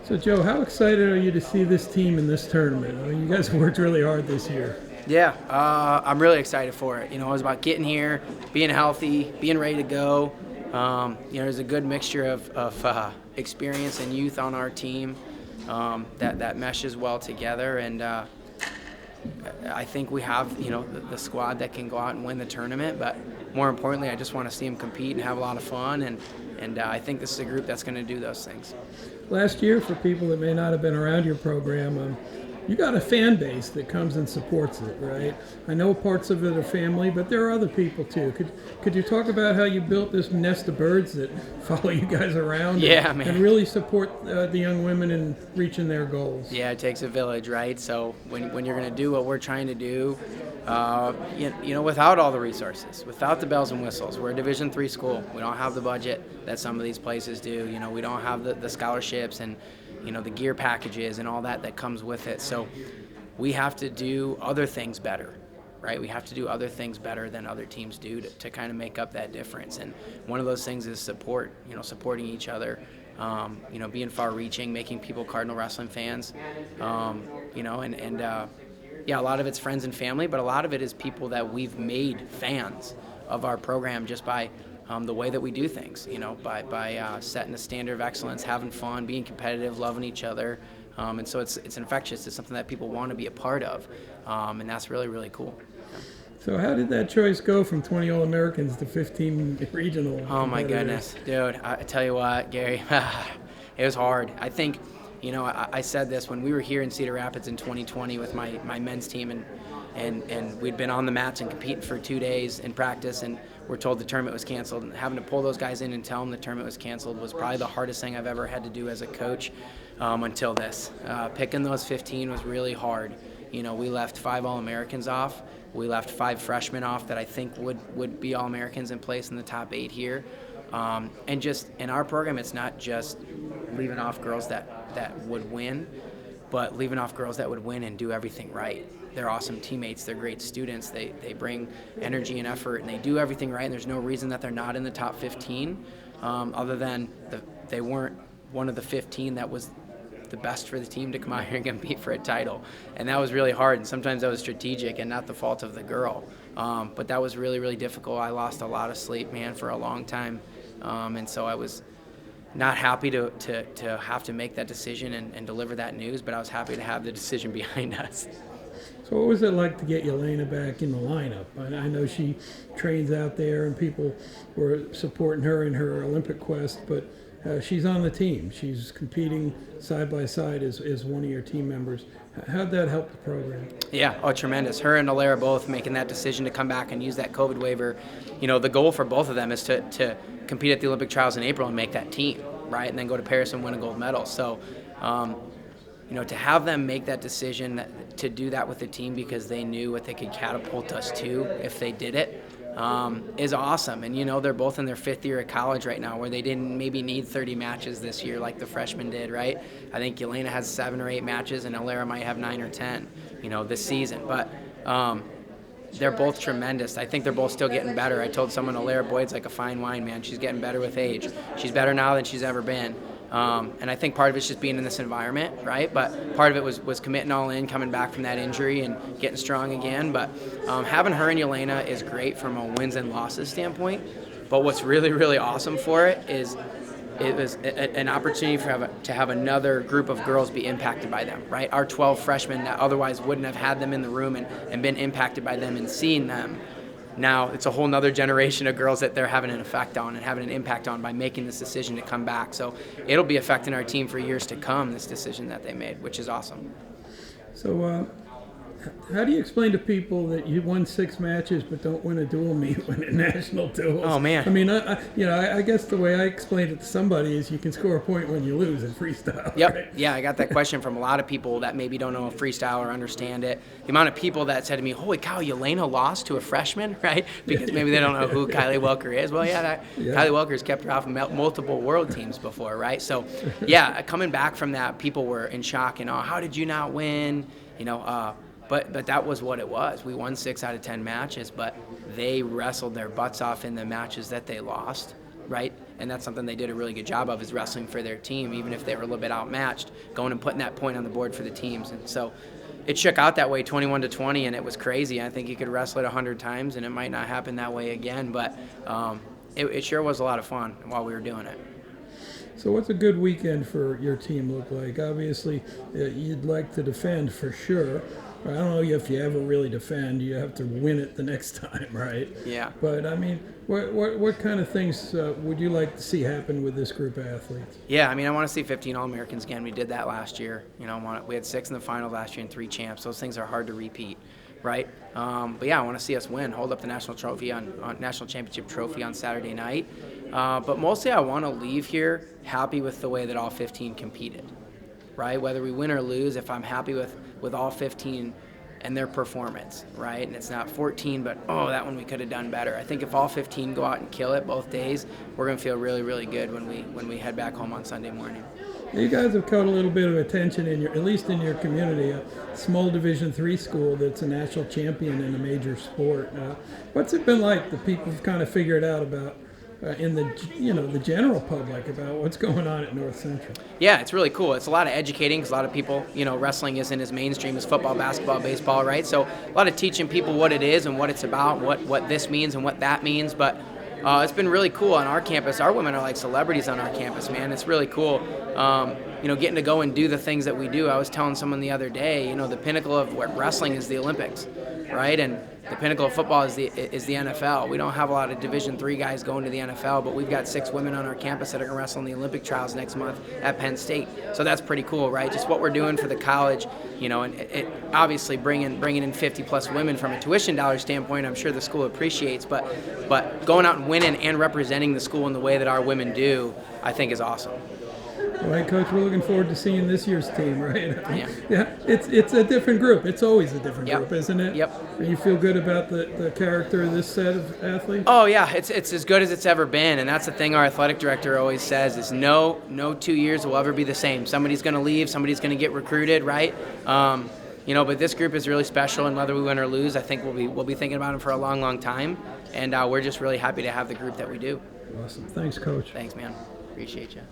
So, Joe, how excited are you to see this team in this tournament? I mean, you guys worked really hard this year. Yeah, I'm really excited for it. It was about getting here, being healthy, being ready to go. There's a good mixture of experience and youth on our team that meshes well together, and I think we have the squad that can go out and win the tournament. But more importantly, I just want to see them compete and have a lot of fun, and I think this is a group that's going to do those things. Last year, for people that may not have been around your program, you got a fan base that comes and supports it, right? I know parts of it are family, but there are other people too. Could you talk about how you built this nest of birds that follow you guys around and really support the young women in reaching their goals? Yeah, it takes a village, right? So when you're going to do what we're trying to do, without all the resources, without the bells and whistles, we're a Division III school. We don't have the budget that some of these places do. We don't have the scholarships and the gear packages and all that comes with it. So we have to do other things better, right? We have to do other things better than other teams do to kind of make up that difference. And one of those things is support, supporting each other, being far-reaching, making people Cardinal wrestling fans, a lot of it's friends and family, but a lot of it is people that we've made fans of our program just by the way that we do things, by setting a standard of excellence, having fun, being competitive, loving each other. And so it's infectious. It's something that people want to be a part of, and that's really, really cool. So how did that choice go from 20 All-Americans to 15 regional? Oh, my goodness. Dude, I tell you what, Gary, it was hard. I think, I said this when we were here in Cedar Rapids in 2020 with my men's team, and we'd been on the mats and competing for 2 days in practice, and we're told the tournament was canceled. And having to pull those guys in and tell them the tournament was canceled was probably the hardest thing I've ever had to do as a coach until this. Picking those 15 was really hard. We left 5 All-Americans off. We left 5 freshmen off that I think would be All-Americans in place in the top 8 here. And just in our program, it's not just leaving off girls that would win, but leaving off girls that would win and do everything right. They're awesome teammates. They're great students. They bring energy and effort, and they do everything right, and there's no reason that they're not in the top 15 other than they weren't one of the 15 that was the best for the team to come out here and compete for a title. And that was really hard, and sometimes that was strategic and not the fault of the girl. But that was really, really difficult. I lost a lot of sleep, man, for a long time. And so I was not happy to have to make that decision and deliver that news, but I was happy to have the decision behind us. So what was it like to get Yelena back in the lineup? I know she trains out there and people were supporting her in her Olympic quest, but she's on the team. She's competing side by side as one of your team members. How'd that help the program? Yeah, tremendous. Her and Alera both making that decision to come back and use that COVID waiver. The goal for both of them is to compete at the Olympic trials in April and make that team, right? And then go to Paris and win a gold medal. So, to have them make that decision to do that with the team because they knew what they could catapult us to if they did it is awesome. And, they're both in their 5th year of college right now where they didn't maybe need 30 matches this year like the freshmen did, right? I think Yelena has 7 or 8 matches and Alera might have 9 or 10, this season. But they're both tremendous. I think they're both still getting better. I told someone Alera Boyd's like a fine wine, man. She's getting better with age. She's better now than she's ever been. And I think part of it's just being in this environment, right? But part of it was committing all in, coming back from that injury and getting strong again. But having her and Yelena is great from a wins and losses standpoint. But what's really, really awesome for it is it was an opportunity to have another group of girls be impacted by them, right? Our 12 freshmen that otherwise wouldn't have had them in the room and been impacted by them and seeing them. Now it's a whole nother generation of girls that they're having an effect on and having an impact on by making this decision to come back. So it'll be affecting our team for years to come, this decision that they made, which is awesome. So how do you explain to people that you won 6 matches but don't win a dual meet, win a national duels? Oh, man. I mean, I guess the way I explained it to somebody is you can score a point when you lose in freestyle. Yep. Right? Yeah, I got that question from a lot of people that maybe don't know freestyle or understand it. The amount of people that said to me, holy cow, Yelena lost to a freshman, right? Because maybe they don't know who Kylie Welker is. Well, Kylie Welker's kept her off multiple world teams before, right? So, yeah, coming back from that, people were in shock and, how did you not win? But that was what it was. We won 6 out of 10 matches, but they wrestled their butts off in the matches that they lost, right? and that's something they did a really good job of, is wrestling for their team, even if they were a little bit outmatched, going and putting that point on the board for the teams. And so it shook out that way, 21-20, and it was crazy. I think you could wrestle it 100 times, and it might not happen that way again, but it sure was a lot of fun while we were doing it. So what's a good weekend for your team look like? Obviously, you'd like to defend for sure. I don't know if you ever really defend. You have to win it the next time, right? Yeah. But, I mean, what kind of things would you like to see happen with this group of athletes? Yeah, I mean, I want to see 15 All-Americans again. We did that last year. We had 6 in the final last year and 3 champs. Those things are hard to repeat, right? But yeah, I want to see us win, hold up the national trophy on national championship trophy on Saturday night. But mostly, I want to leave here happy with the way that all 15 competed, right? Whether we win or lose, if I'm happy with all 15 and their performance, right? And it's not 14, but that one we could have done better. I think if all 15 go out and kill it both days, we're going to feel really, really good when we head back home on Sunday morning. You guys have caught a little bit of attention at least in your community, a small Division III school that's a national champion in a major sport. What's it been like? The people have kind of figured out about in the general public about what's going on at North Central. Yeah, it's really cool. It's a lot of educating because a lot of people, wrestling isn't as mainstream as football, basketball, baseball, right? So a lot of teaching people what it is and what it's about, what this means and what that means. But it's been really cool on our campus. Our women are like celebrities on our campus, man. It's really cool. Getting to go and do the things that we do. I was telling someone the other day, the pinnacle of wrestling is the Olympics, right? And the pinnacle of football is the NFL. We don't have a lot of Division III guys going to the NFL, but we've got 6 women on our campus that are going to wrestle in the Olympic trials next month at Penn State. So that's pretty cool, right? Just what we're doing for the college, and it obviously bringing in 50-plus women from a tuition dollar standpoint, I'm sure the school appreciates, but going out and winning and representing the school in the way that our women do, I think is awesome. All right, Coach, we're looking forward to seeing this year's team, right? Yeah. Yeah, it's a different group. It's always a different Yep. group, isn't it? Yep. And you feel good about the character of this set of athletes? Oh, yeah, it's as good as it's ever been, and that's the thing our athletic director always says is no 2 years will ever be the same. Somebody's going to leave, somebody's going to get recruited, right? But this group is really special, and whether we win or lose, I think we'll be thinking about them for a long, long time, and we're just really happy to have the group that we do. Awesome. Thanks, Coach. Thanks, man. Appreciate you.